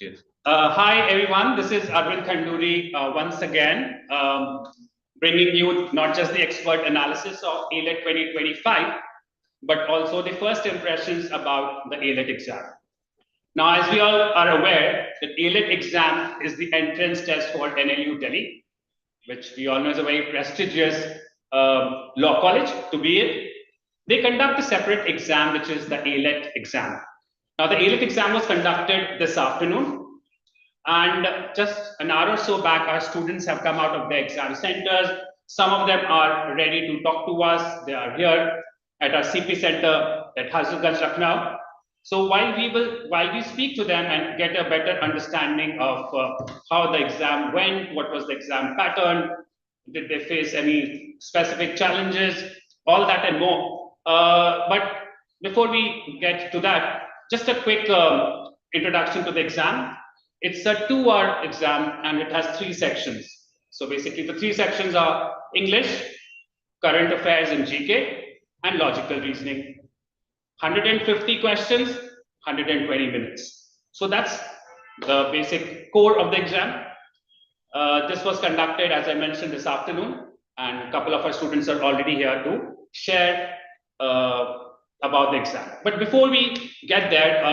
Yes. Hi, everyone. This is Arvind Khanduri once again, bringing you not just the expert analysis of AILET 2025, but also the first impressions about the AILET exam. Now, as we all are aware, the AILET exam is the entrance test for NLU Delhi, which we all know is a very prestigious law college to be in. They conduct a separate exam, which is the AILET exam. Now, the AILET exam was conducted this afternoon, and just an hour or so back, our students have come out of their exam centers. Some of them are ready to talk to us. They are here at our CP center at Hazratganj, Lucknow. So while we speak to them and get a better understanding of how the exam went, what was the exam pattern, did they face any specific challenges, all that and more. But before we get to that, just a quick introduction to the exam. It's a 2-hour exam and it has 3 sections. So basically, the 3 sections are English, current affairs and GK, and logical reasoning. 150 questions, 120 minutes. So that's the basic core of the exam. This was conducted, as I mentioned, this afternoon, and a couple of our students are already here to share about the exam. But before we get there,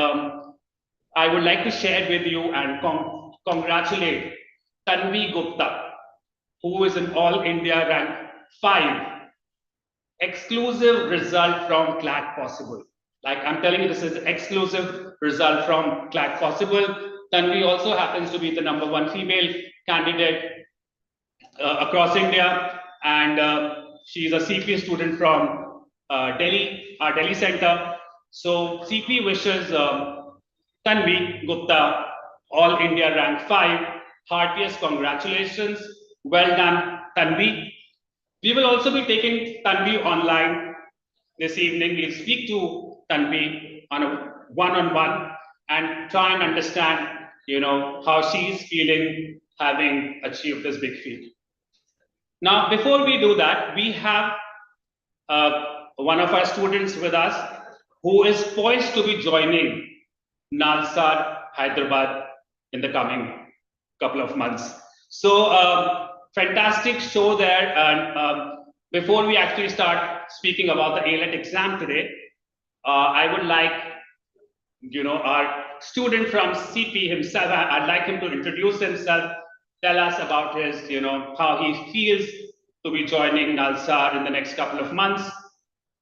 I would like to share with you and congratulate Tanvi Gupta, who is an All India rank 5, exclusive result from Clat possible. Like I'm telling you, this is exclusive result from Clat possible. Tanvi also happens to be the #1 female candidate across India, and she's a CP student from Delhi, our Delhi center. So CP wishes Tanvi Gupta, All India rank 5, heartiest congratulations. Well done, Tanvi. We will also be taking Tanvi online this evening. We'll speak to Tanvi on a one-on-one and try and understand, how she's feeling having achieved this big feat. Now, before we do that, we have one of our students with us who is poised to be joining Nalsar, Hyderabad in the coming couple of months. So fantastic show there. And before we actually start speaking about the AILET exam today, I would like, our student from CP himself, I'd like him to introduce himself, tell us about his, how he feels to be joining Nalsar in the next couple of months.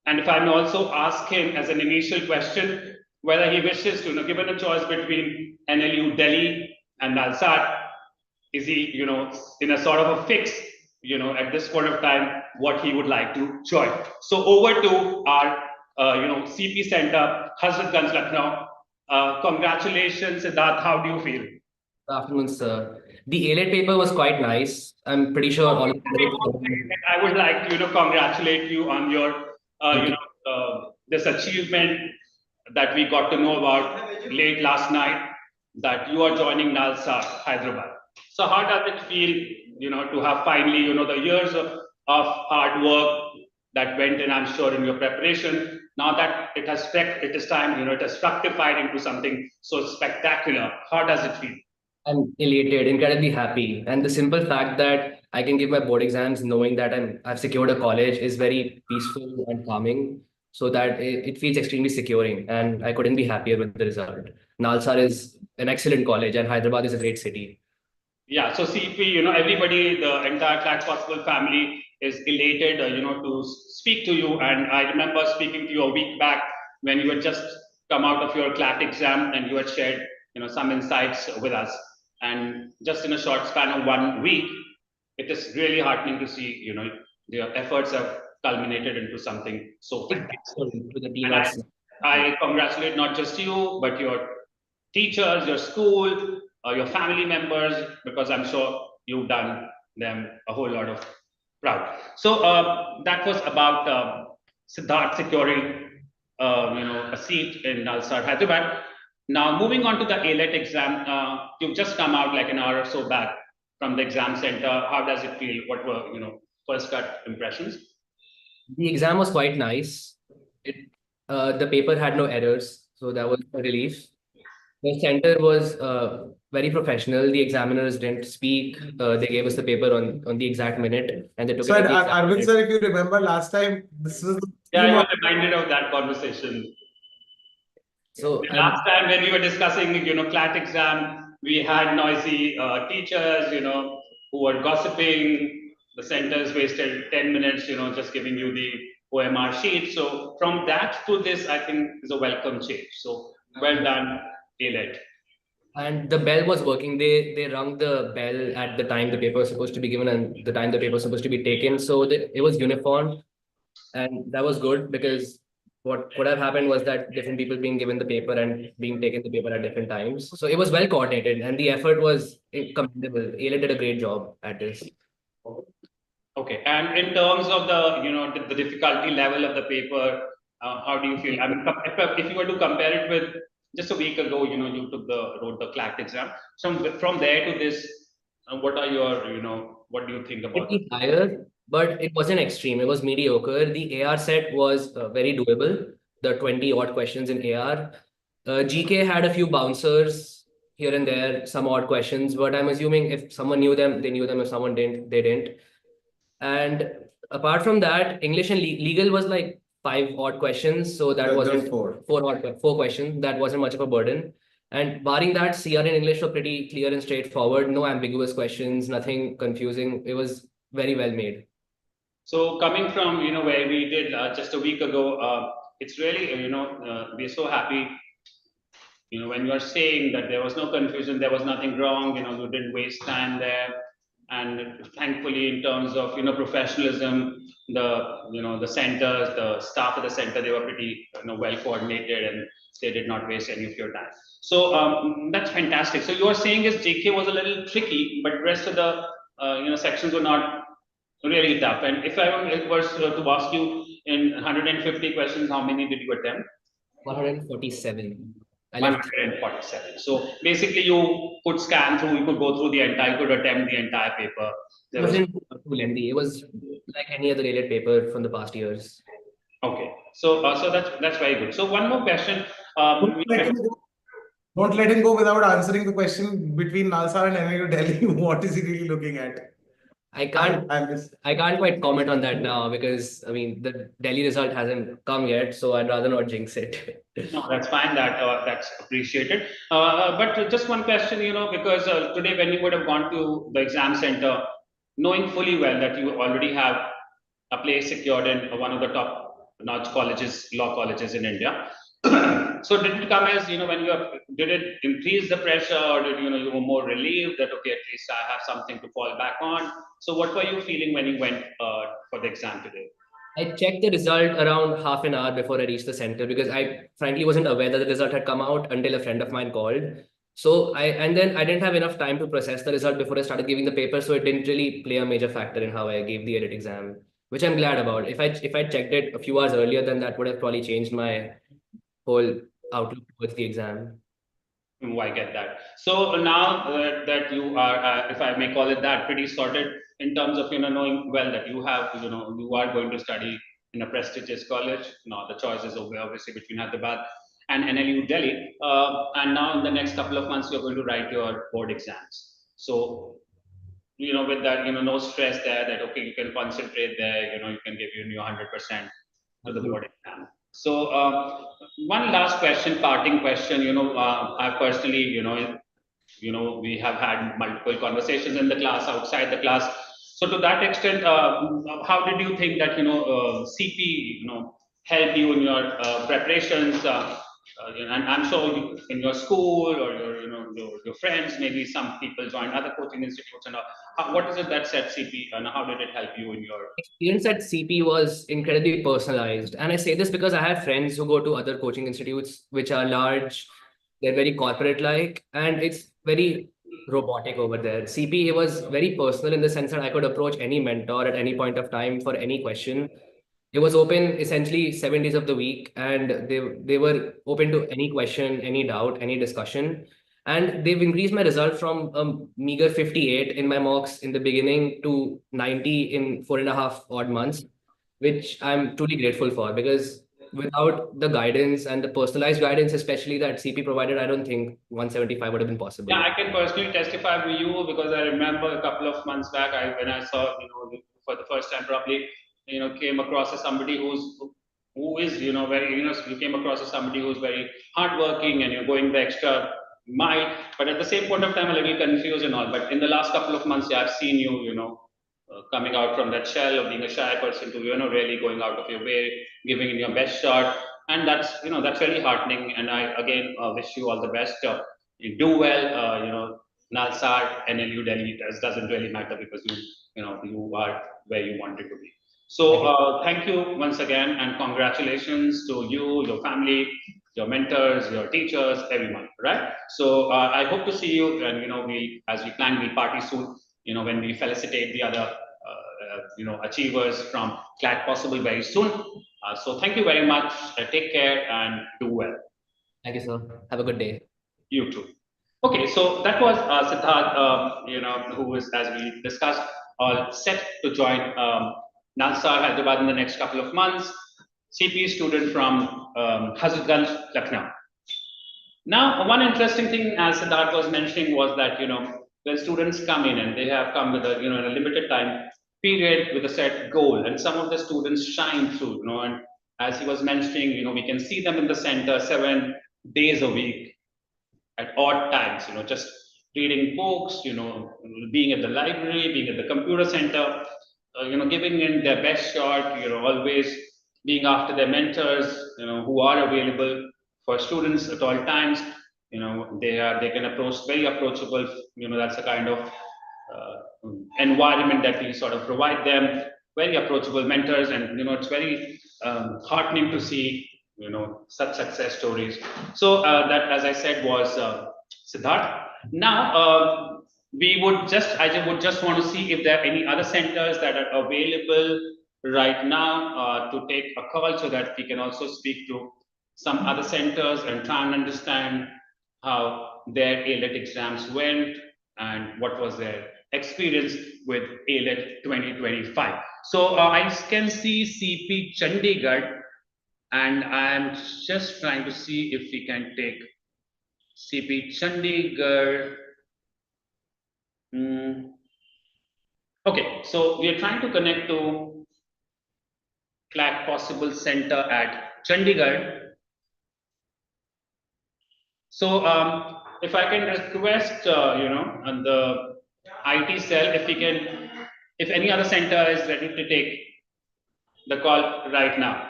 And if I may also ask him as an initial question, whether he wishes to, given a choice between NLU Delhi and Nalsar, is he, in a sort of a fix, at this point of time, what he would like to join. So over to our, CP Center, Hazratganj, Lucknow. Congratulations, Siddharth. How do you feel? Good afternoon, sir. The AILET paper was quite nice. I'm pretty sure all of I would like to, congratulate you on your, this achievement that we got to know about late last night, that you are joining Nalsar, Hyderabad. So how does it feel, to have finally, the years of hard work that went in, I'm sure, in your preparation, now that it has time, it has fructified into something so spectacular. How does it feel? I'm elated, incredibly happy. And the simple fact that I can give my board exams knowing that I've secured a college is very peaceful and calming, so that it feels extremely securing. And I couldn't be happier with the result. Nalsar is an excellent college and Hyderabad is a great city. Yeah, so CP, everybody, the entire Clat Possible family is elated, to speak to you. And I remember speaking to you a week back when you had just come out of your Clat exam and you had shared, some insights with us. And just in a short span of 1 week, it is really heartening to see, your efforts have culminated into something so fantastic. I congratulate not just you, but your teachers, your school, your family members, because I'm sure you've done them a whole lot of proud. So that was about Siddharth securing, a seat in Nalsar, Hyderabad. Now, moving on to the AILET exam, you've just come out like an hour or so back from the exam center. How does it feel? What were, first cut impressions? The exam was quite nice. The paper had no errors, so that was a relief. The center was very professional. The examiners didn't speak. They gave us the paper on the exact minute, and they took So, it at the exact Arvind minute. sir, if you remember last time, this was the Yeah, theme I of was reminded of that conversation. So The last time when we were discussing, Clat exam, we had noisy teachers, who were gossiping. The centers wasted 10 minutes, just giving you the OMR sheet. So from that to this, I think is a welcome change. So well done, AILET. and the bell was working. They rung the bell at the time the paper was supposed to be given and the time the paper was supposed to be taken. So it was uniform, and that was good because what could have happened was that different people being given the paper and being taken the paper at different times. So it was well coordinated, and the effort was commendable. Ayla did a great job at this. Okay, and in terms of the difficulty level of the paper, how do you feel? I mean, if you were to compare it with just a week ago, you wrote the CLAT exam. From there to this, what are your, what do you think about Pretty higher, but it wasn't extreme. It was mediocre. The AR set was very doable. The 20 odd questions in AR. GK had a few bouncers here and there, some odd questions, but I'm assuming if someone knew them, they knew them. If someone didn't, they didn't. And apart from that, English and legal was like 5 odd questions. So that wasn't four questions. That wasn't much of a burden. And barring that, CR and English were pretty clear and straightforward. No ambiguous questions, nothing confusing. It was very well made. So coming from where we did just a week ago, it's really we're so happy. When you are saying that there was no confusion, there was nothing wrong. You didn't waste time there, and thankfully, in terms of professionalism, the centers, the staff of the center, they were pretty well coordinated, and they did not waste any of your time. So that's fantastic. So you are saying is JK was a little tricky, but rest of the sections were not really tough. And if I was to ask you in 150 questions, how many did you attempt? 147. I left 147. So basically, you could scan through, you could go through the entire, you could attempt the entire paper. It wasn't too lengthy. It was like any other related paper from the past years. Okay, so that's very good. So one more question. Don't let him go without answering the question between Nalsar and NIU Delhi. What is he really looking at? I can't quite comment on that now because I mean the Delhi result hasn't come yet, so I'd rather not jinx it. No, that's fine. That's appreciated. But just one question, because today when you would have gone to the exam center, knowing fully well that you already have a place secured in one of the top-notch colleges, law colleges in India. So did it come as when did it increase the pressure, or did you were more relieved that okay, at least I have something to fall back on? So what were you feeling when you went for the exam today? I checked the result around half an hour before I reached the center because I frankly wasn't aware that the result had come out until a friend of mine called. So then I didn't have enough time to process the result before I started giving the paper, so it didn't really play a major factor in how I gave the edit exam, which I'm glad about. If I checked it a few hours earlier, then that would have probably changed my whole outlook towards the exam. I get that. So now that you are, if I may call it that, pretty sorted in terms of knowing well that you have you are going to study in a prestigious college. Now the choice is obviously between Hyderabad and NLU Delhi, and now in the next couple of months you're going to write your board exams. So with that no stress there that okay you can concentrate there, you can give your 100% to the board exam. So one last question, parting question. I personally, we have had multiple conversations in the class, outside the class. So to that extent, how did you think that CP, helped you in your preparations? And I'm sure in your school or your friends, maybe some people join other coaching institutes and all. What is it that set CP, and how did it help you in your Experience at CP was incredibly personalized. And I say this because I have friends who go to other coaching institutes, which are large, they're very corporate like, and it's very robotic over there. CP, it was very personal in the sense that I could approach any mentor at any point of time for any question. It was open essentially 7 days of the week, and they were open to any question, any doubt, any discussion. And they've increased my result from a meager 58 in my mocks in the beginning to 90 in 4.5 odd months, which I'm truly grateful for because without the guidance and the personalized guidance, especially that CP provided, I don't think 175 would have been possible. Yeah, I can personally testify for you because I remember a couple of months back, when I saw, for the first time, probably, came across as somebody who is, very, you came across as somebody who's very hardworking and you're going the extra mile, but at the same point of time, a little confused and all. But in the last couple of months, yeah, I've seen you, coming out from that shell of being a shy person to, really going out of your way, giving in your best shot. And that's really heartening. And I, again, wish you all the best. You do well, Nalsar, NLU, Delhi, it doesn't really matter because you are where you wanted to be. So thank you once again, and congratulations to you, your family, your mentors, your teachers, everyone, right? So I hope to see you, and as we plan, we'll party soon. When we felicitate the other, achievers from Clat possible very soon. So thank you very much. Take care and do well. Thank you, sir. Have a good day. You too. Okay, so that was Siddharth, who is, as we discussed, all set to join Nalsar Hyderabad in the next couple of months. CP student from Hazratganj, Lucknow. Now, one interesting thing, as Siddharth was mentioning, was that when students come in and they have come with a a limited time period with a set goal, and some of the students shine through, and as he was mentioning, we can see them in the center 7 days a week at odd times, just reading books, being at the library, being at the computer center, giving in their best shot, always being after their mentors, who are available for students at all times. They can approach, very approachable. That's a kind of environment that we sort of provide them. Very approachable mentors, and it's very heartening to see such success stories. So that, as I said, was Siddharth. Now I would just want to see if there are any other centers that are available right now to take a call, so that we can also speak to some other centers and try and understand how their AILET exams went and what was their experience with AILET 2025. So I can see CP Chandigarh, and I'm just trying to see if we can take CP Chandigarh. Okay, so we are trying to connect to Clat possible center at Chandigarh. So if I can request, on the IT cell, if any other center is ready to take the call right now.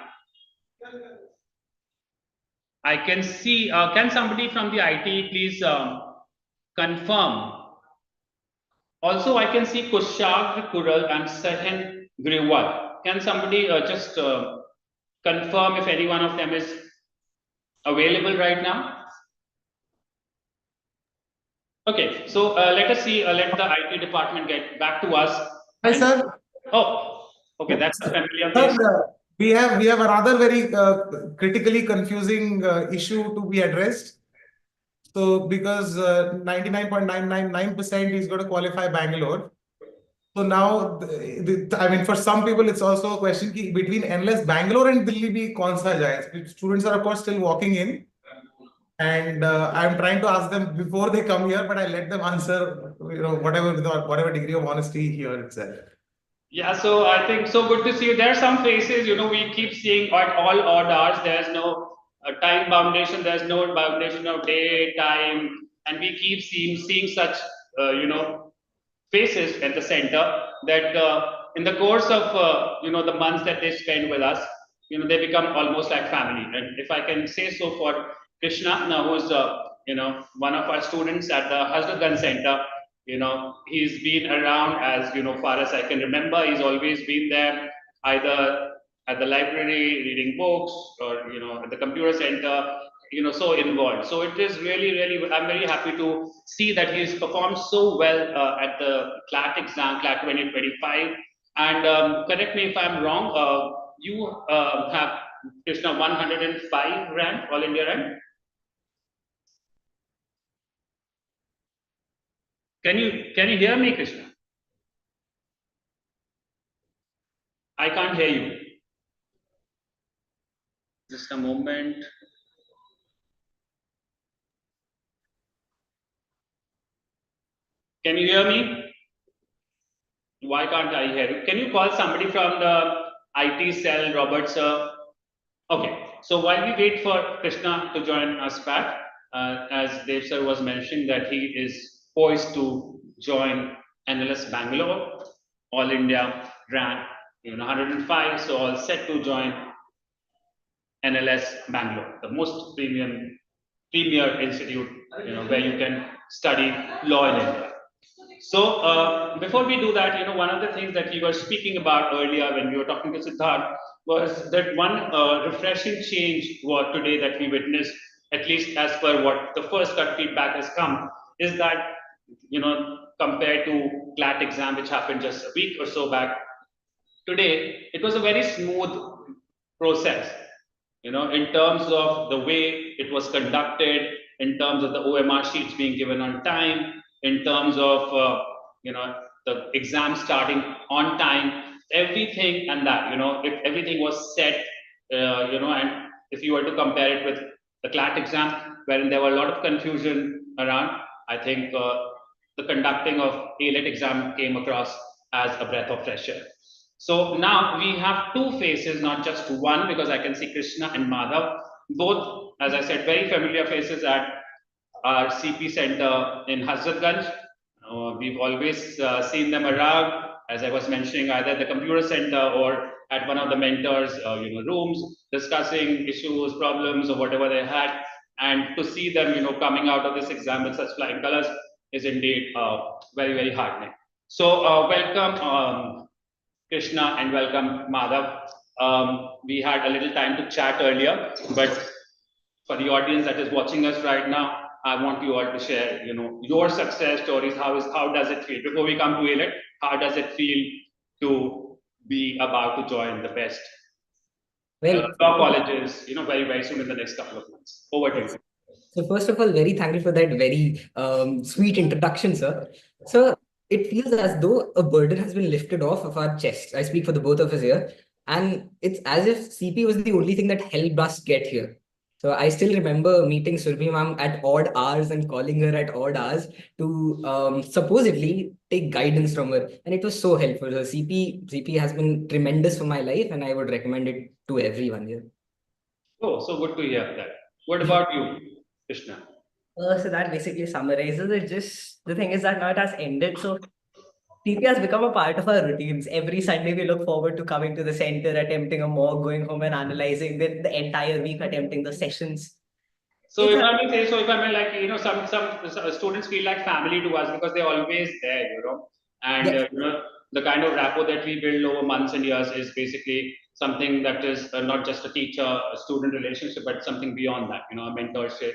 I can see, can somebody from the IT please confirm? Also, I can see Kushag Kural and Sahin Grewal. Can somebody just confirm if any one of them is available right now? Okay, so let us see, let the IT department get back to us. Hi, sir. Oh, okay, that's a familiar face. Sir, we have another very critically confusing issue to be addressed. So because 99.999% is going to qualify Bangalore. So now, I mean, for some people, it's also a question between endless Bangalore and Delhi, bhi kaun sa jaye? Students are, of course, still walking in. And I'm trying to ask them before they come here, but I let them answer, whatever degree of honesty here itself. Yeah, so I think so good to see you. There are some faces, we keep seeing at all odd hours. There's no time foundation. There's no foundation of day, time, and we keep seeing such, faces at the center that in the course of, the months that they spend with us, they become almost like family. And if I can say so for Krishna, now who's, one of our students at the Hazratganj Center, he's been around as, far as I can remember. He's always been there, either at the library, reading books, or, at the computer center, so involved. So it is really, really, I'm very happy to see that he's performed so well at the Clat exam, Clat 2025. And correct me if I'm wrong, you have, Krishna, 105 rank, All India rank. Can you hear me, Krishna? I can't hear you. Just a moment. Can you hear me? Why can't I hear you? Can you call somebody from the IT cell, Robert sir? Okay, so while we wait for Krishna to join us back, as Dev sir was mentioning that he is poised to join NLS Bangalore, All India rank 105, so all set to join NLS Bangalore, the most premier institute where you can study law in India. So before we do that, one of the things that we were speaking about earlier when we were talking to Siddharth was that one refreshing change today that we witnessed, at least as per what the first cut feedback has come, is that compared to Clat exam which happened just a week or so back, today it was a very smooth process. In terms of the way it was conducted, in terms of the OMR sheets being given on time, in terms of the exam starting on time, everything and that, if everything was set, and if you were to compare it with the CLAT exam, wherein there were a lot of confusion around, I think the conducting of AILET exam came across as a breath of fresh air. So now we have two faces, not just one, because I can see Krishna and Madhav, both, as I said, very familiar faces at our CP center in Hazratganj. We've always seen them around, as I was mentioning, either at the computer center or at one of the mentors' rooms, discussing issues, problems, or whatever they had. And to see them, coming out of this exam with such flying colors is indeed very, very heartening. So welcome. Krishna and welcome Madhav. We had a little time to chat earlier, but for the audience that is watching us right now, I want you all to share, your success stories. How does it feel? Before we come to AILET, how does it feel to be about to join the best law colleges, very, very soon in the next couple of months? Over to you. So first of all, very thankful for that very sweet introduction, sir. So it feels as though a burden has been lifted off of our chests. I speak for the both of us here. And it's as if CP was the only thing that helped us get here. So I still remember meeting Surbhi ma'am at odd hours and calling her at odd hours to supposedly take guidance from her. And it was so helpful. So CP has been tremendous for my life, and I would recommend it to everyone here. Oh, so good to hear that. What about you, Krishna? So that basically summarizes it. Just the thing is that now it has ended. So TP has become a part of our routines. Every Sunday we look forward to coming to the center, attempting a mock, going home and analyzing, then the entire week attempting the sessions. So if I may say, like, some students feel like family to us because they're always there, and Yes. The kind of rapport that we build over months and years is basically something that is not just a teacher-student relationship, but something beyond that, a mentorship,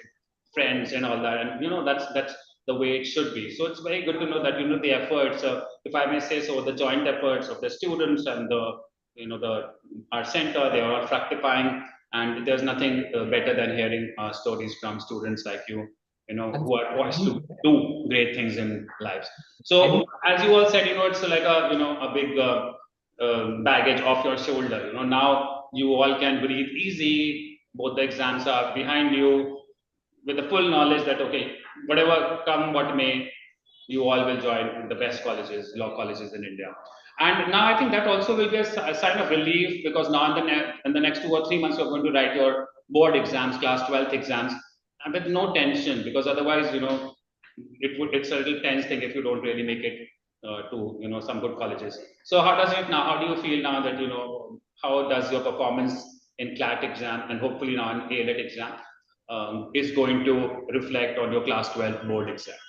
friends, and all that, and that's the way it should be. So it's very good to know that the efforts, if I may say so, the joint efforts of the students and our center, they are all fructifying. And there's nothing better than hearing stories from students like you, who are poised to do great things in lives. So, as you all said, it's like a big baggage off your shoulder. Now you all can breathe easy. Both the exams are behind you, with the full knowledge that whatever come what may, you all will join the best colleges, law colleges in India. And now I think that also will be a sign of relief, because now in the next 2 or 3 months, you're going to write your board exams, class 12th exams, and with no tension, because otherwise, it's a little tense thing if you don't really make it to, some good colleges. So how does it now? How do you feel now that, how does your performance in CLAT exam and hopefully now in AILET exam is going to reflect on your class 12 board exams?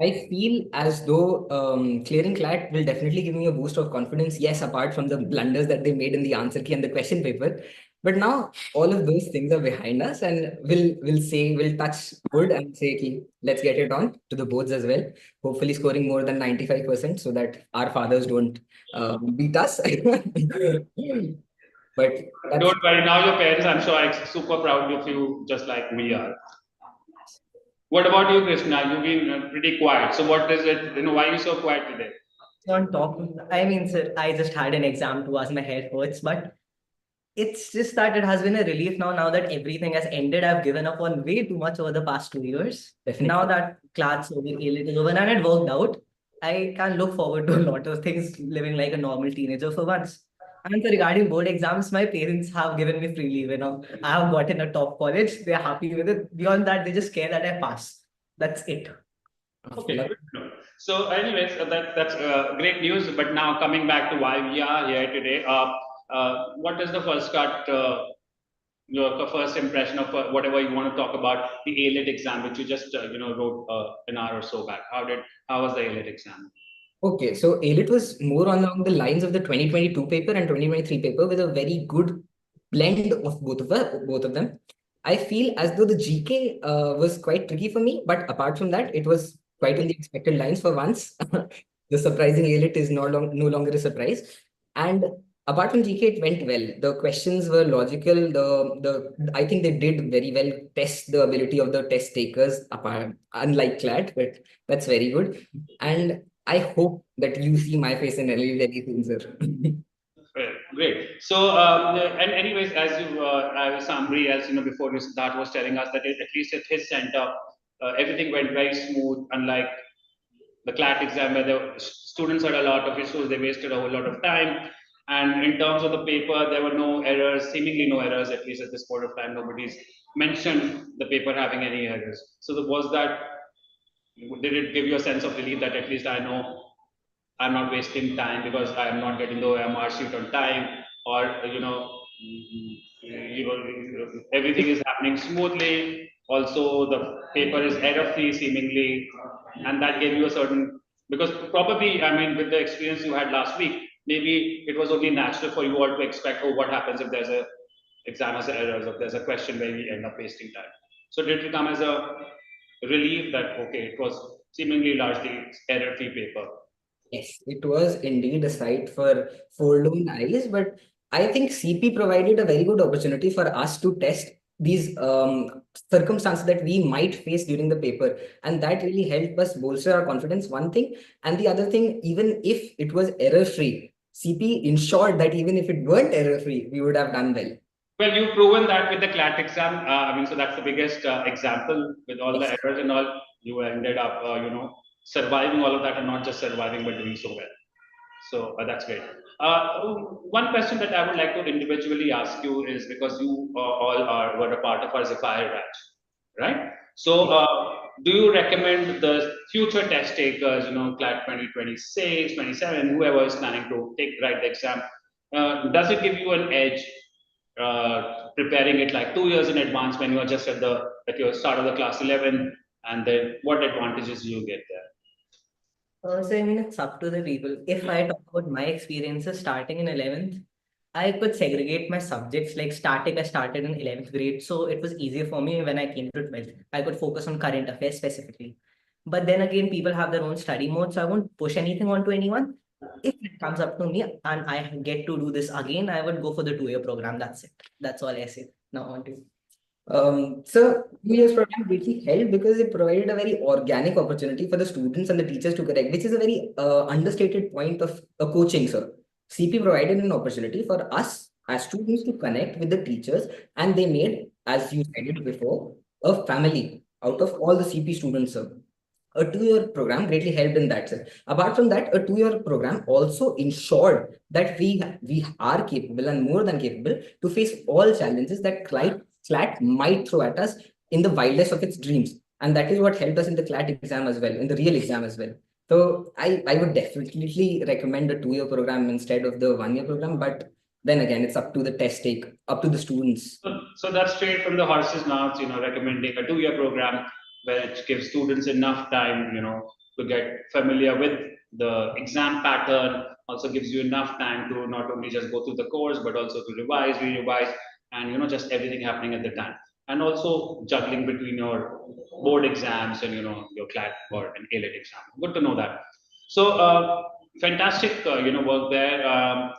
I feel as though clearing CLAT will definitely give me a boost of confidence. Yes, apart from the blunders that they made in the answer key and the question paper. But now all of those things are behind us, and we'll touch wood and say, okay, let's get it on to the boards as well. Hopefully scoring more than 95% so that our fathers don't beat us. But don't worry, now your parents, I'm sure, are super proud of you, just like we are. What about you, Krishna? You've been pretty quiet. So what is it? Why are you so quiet today? On top, I mean, sir, I just had an exam to us, my head hurts, but it's just that it has been a relief now that everything has ended. I've given up on way too much over the past 2 years. Definitely. Now that Clat's over, AILET is over, and it worked out, I can look forward to a lot of things living like a normal teenager for once. And so regarding board exams, my parents have given me free leave. I have gotten a top college. They're happy with it. Beyond that, they just care that I pass. That's it. Okay, good to know. So, anyways, that's great news. But now coming back to why we are here today, what is the first cut, your first impression of whatever you want to talk about the AILET exam, which you just wrote an hour or so back? How was the AILET exam? Okay, so AILET was more along the lines of the 2022 paper and 2023 paper with a very good blend of both of them. I feel as though the GK was quite tricky for me, but apart from that, it was quite in the expected lines for once. The surprising AILET is no longer a surprise. And apart from GK, it went well. The questions were logical. I think they did very well test the ability of the test takers, unlike Clat, but that's very good. And I hope that you see my face in LE very soon, sir. Great. So, and anyways, as you, as a summary, as you know, before Siddharth was telling us that at least at his center, everything went very smooth, unlike the CLAT exam where the students had a lot of issues, they wasted a whole lot of time. And in terms of the paper, there were no errors, seemingly no errors, at least at this point of time, nobody's mentioned the paper having any errors. So did it give you a sense of relief that at least I know I'm not wasting time because I'm not getting the OMR sheet on time, or everything is happening smoothly. Also, the paper is error-free seemingly, and that gave you a certain, because probably, I mean, with the experience you had last week, maybe it was only natural for you all to expect, oh, what happens if there's a exam has errors, if there's a question where we end up wasting time. So did it come as a relief that okay, it was seemingly largely error-free paper? Yes, it was indeed a sight for forlorn eyes, but I think CP provided a very good opportunity for us to test these circumstances that we might face during the paper, and that really helped us bolster our confidence, one thing. And the other thing, even if it was error-free, CP ensured that even if it weren't error-free, we would have done well. Well, you've proven that with the CLAT exam. I mean, so that's the biggest example with all the errors and all. You ended up, surviving all of that, and not just surviving, but doing so well. So that's great. One question that I would like to individually ask you is because you were a part of our Zephyr batch, right? So do you recommend the future test takers, CLAT 2026, 27, whoever is planning to write the exam, does it give you an edge preparing it like 2 years in advance when you are just at your start of the class 11, and then what advantages do you get there? So I mean, it's up to the people. If I talk about my experiences starting in 11th, I could segregate my subjects. Like static, I started in 11th grade, so it was easier for me when I came to 12th. I could focus on current affairs specifically. But then again, people have their own study mode, so I won't push anything onto anyone. If it comes up to me and I get to do this again, I would go for the 2-year program. That's it. That's all I say. Now on to you. So 2 years program really helped because it provided a very organic opportunity for the students and the teachers to correct, which is a very understated point of coaching, sir. CP provided an opportunity for us as students to connect with the teachers, and they made, as you said it before, a family out of all the CP students, sir. A 2-year program greatly helped in that, sir. Apart from that, a 2-year program also ensured that we are capable and more than capable to face all challenges that CLAT might throw at us in the wildest of its dreams. And that is what helped us in the CLAT exam as well, in the real exam as well. So I would definitely recommend a 2-year program instead of the 1-year program. But then again, it's up to the test take, up to the students. So that's straight from the horse's mouth, recommending a 2-year program where it gives students enough time, to get familiar with the exam pattern, also gives you enough time to not only just go through the course, but also to revise, re-revise, and, just everything happening at the time. And also juggling between your board exams and, your CLAT or an AILET exam. Good to know that. So fantastic, work there.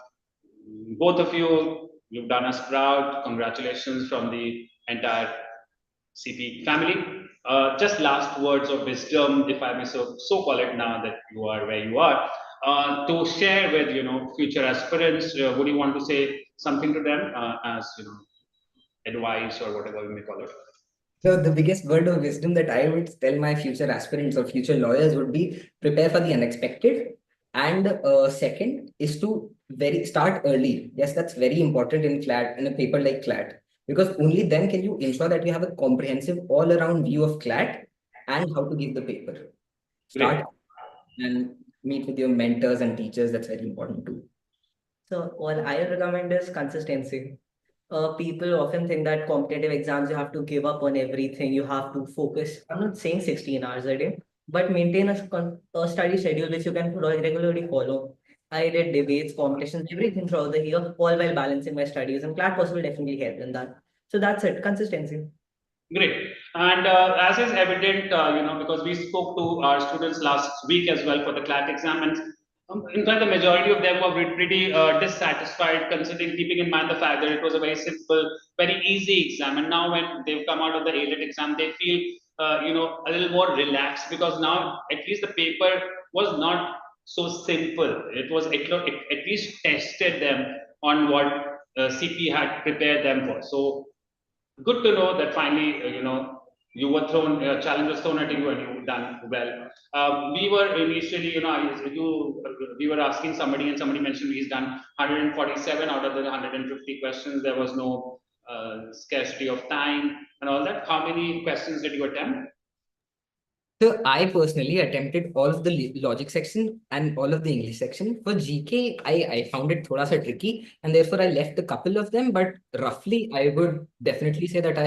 Both of you, you've done us proud. Congratulations from the entire CP family. Just last words of wisdom, if I may so call it, now that you are where you are, to share with future aspirants. Would you want to say something to them as advice or whatever we may call it? So the biggest word of wisdom that I would tell my future aspirants or future lawyers would be prepare for the unexpected. And second is to start early. Yes, that's very important in CLAT, in a paper like CLAT, because only then can you ensure that you have a comprehensive all-around view of CLAT and how to give the paper. Start and meet with your mentors and teachers. That's very important too. So what I recommend is consistency. People often think that competitive exams, you have to give up on everything, you have to focus. I'm not saying 16 hours a day, but maintain a study schedule which you can regularly follow. I did debates, competitions, everything throughout the year, all while balancing my studies, and Clat will definitely help in that. So that's it, consistency. Great. And as is evident, because we spoke to our students last week as well for the CLAT exam, and in fact, the majority of them were pretty dissatisfied, considering keeping in mind the fact that it was a very simple, very easy exam. And now, when they've come out of the AILET exam, they feel, a little more relaxed, because now at least the paper was not so simple. It was at least tested them on what CP had prepared them for. So good to know that finally, you were thrown, challenge was thrown at you and you've done well. We were initially, we were asking somebody and somebody mentioned he's done 147 out of the 150 questions. There was no scarcity of time and all that. How many questions did you attempt? So I personally attempted all of the logic section and all of the English section. For GK, I found it thoda sa tricky, and therefore I left a couple of them. But roughly, I would definitely say that I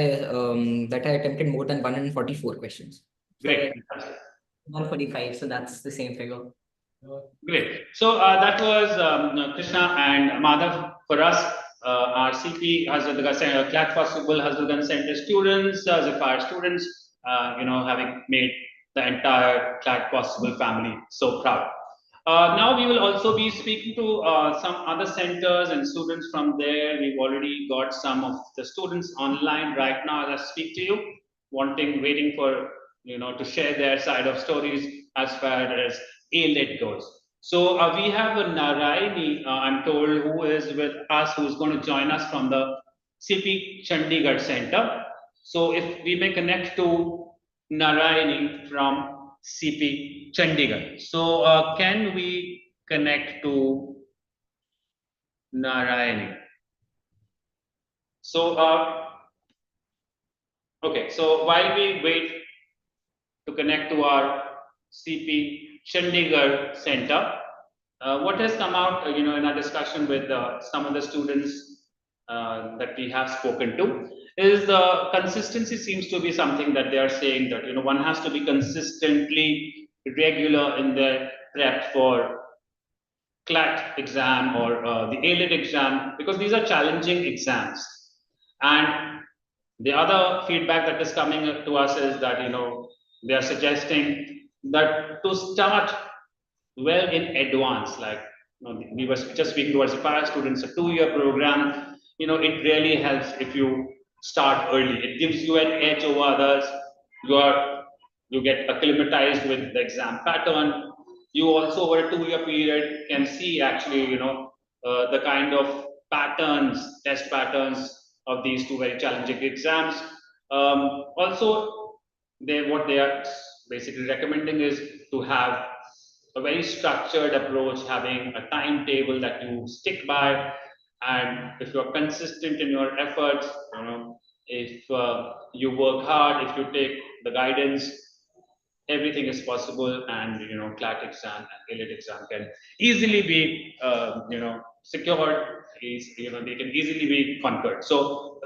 attempted more than 144 questions. Great. 145, so that's the same figure. Great. So that was Krishna and Madhav for us. Our CP has CLAT Possible has begun center students, Zephyr students, having made the entire CLAT Possible family so proud. Now we will also be speaking to some other centers and students from there. We've already got some of the students online right now as I speak to you, waiting for, to share their side of stories as far as AILET goes. So we have a Narayani, I'm told, who is with us, who's going to join us from the CP Chandigarh Center. So if we may connect to Narayani from CP Chandigarh. So can we connect to Narayani? So, okay, so while we wait to connect to our CP Chandigarh Center, what has come out, in our discussion with some of the students that we have spoken to, is the consistency seems to be something that they are saying that, one has to be consistently regular in their prep for CLAT exam or the AILET exam, because these are challenging exams. And the other feedback that is coming to us is that, they are suggesting that to start well in advance, like, we were just speaking towards the fire students, a 2-year program, it really helps if you start early. It gives you an edge over others. You get acclimatized with the exam pattern. You also, over a 2-year period, can see actually, the kind of test patterns of these two very challenging exams. Also, what they are basically recommending is to have a very structured approach, having a timetable that you stick by, and if you're consistent in your efforts, if you work hard, if you take the guidance, everything is possible, and CLAT exam and AILET exam can easily be secured. They can easily be conquered. So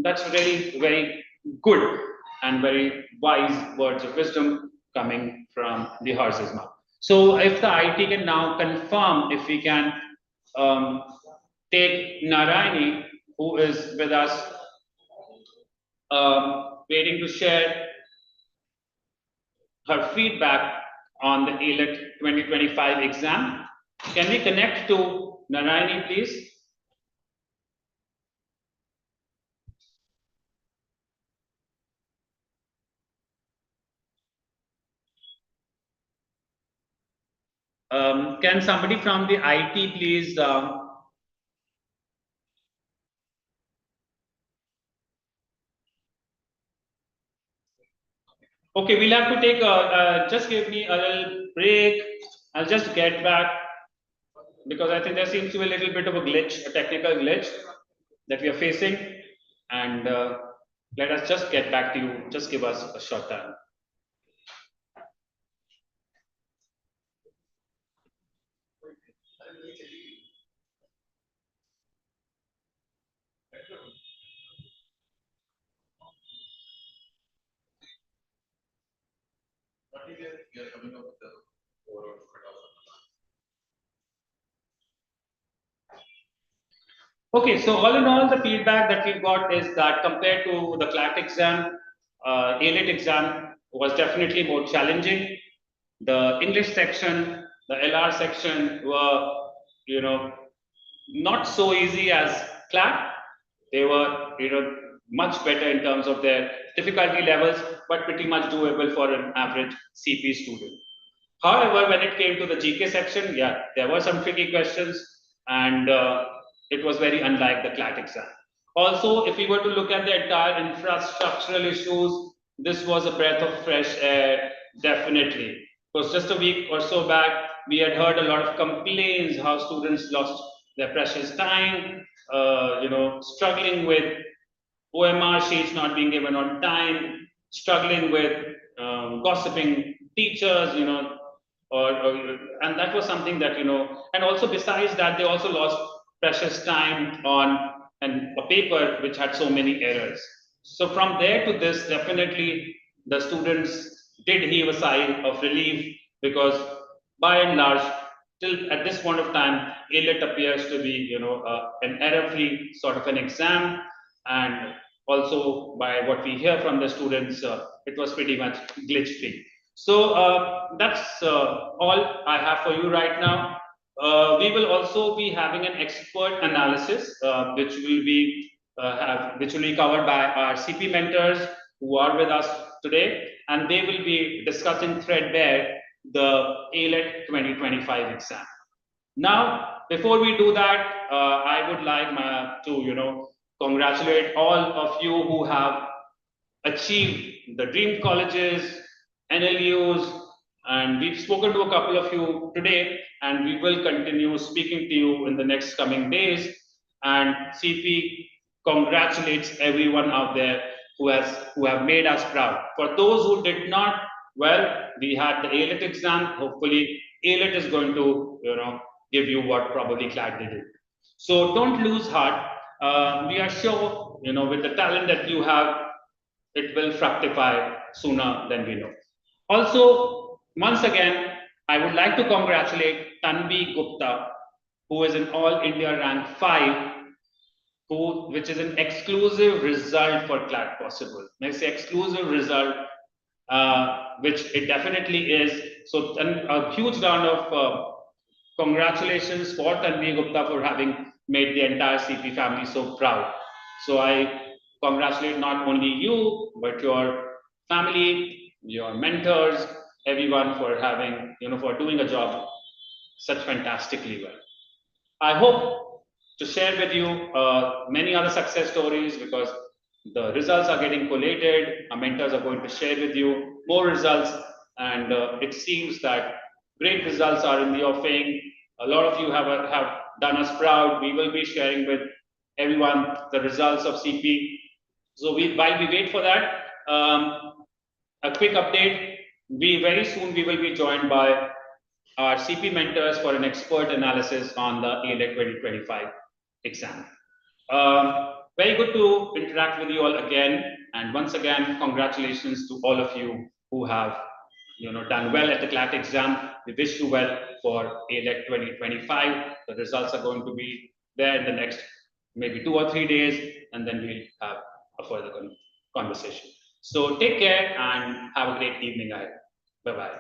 that's really very good and very wise words of wisdom coming from the horse's mouth. So if the IT can now confirm if we can take Narayani, who is with us, waiting to share her feedback on the AILET 2025 exam. Can we connect to Narayani, please? Can somebody from the IT please Okay, we'll have to take just give me a little break. I'll just get back because I think there seems to be a little bit of a glitch, a technical glitch that we are facing. And let us just get back to you. Just give us a short time. Okay, so all in all, the feedback that we got is that compared to the Clat exam, AILET exam was definitely more challenging. The English section, the LR section were, you know, not so easy as Clat. They were, much better in terms of their difficulty levels, but pretty much doable for an average CP student. However, when it came to the GK section, yeah, there were some tricky questions, and it was very unlike the Clat exam. Also, if we were to look at the entire infrastructural issues, this was a breath of fresh air, definitely. Because just a week or so back, we had heard a lot of complaints how students lost their precious time, struggling with OMR sheets not being given on time, struggling with gossiping teachers, and that was something that, and also besides that, they also lost precious time on a paper which had so many errors. So from there to this, definitely the students did heave a sigh of relief because by and large, till at this point of time, AILET appears to be, an error-free sort of an exam, and also by what we hear from the students, it was pretty much glitch-free. So that's all I have for you right now. We will also be having an expert analysis, which will be covered by our CP mentors who are with us today, and they will be discussing threadbare the AILET 2025 exam. Now, before we do that, I would like to congratulate all of you who have achieved the dream colleges, NLUs, and we've spoken to a couple of you today, and we will continue speaking to you in the next coming days. And CP congratulates everyone out there who have made us proud. For those who did not, well, we had the AILET exam. Hopefully, AILET is going to give you what probably Clat did. So don't lose heart. We are sure, with the talent that you have, it will fructify sooner than we know. Also, once again, I would like to congratulate Tanvi Gupta, who is an All India rank 5, which is an exclusive result for Clat possible. When I say exclusive result, which it definitely is. So a huge round of congratulations for Tanvi Gupta for having made the entire CP family so proud. So I congratulate not only you, but your family, your mentors, everyone for having, for doing a job such fantastically well. I hope to share with you many other success stories because the results are getting collated. Our mentors are going to share with you more results, and it seems that great results are in the offing. A lot of you have done us proud. We will be sharing with everyone the results of CP. So while we wait for that, a quick update. We very soon we will be joined by our CP mentors for an expert analysis on the AILET 2025 exam. Very good to interact with you all again. And once again, congratulations to all of you who have done well at the Clat exam. We wish you well for AILET 2025. The results are going to be there in the next maybe 2 or 3 days, and then we'll have a further conversation. So take care and have a great evening ahead. Bye-bye.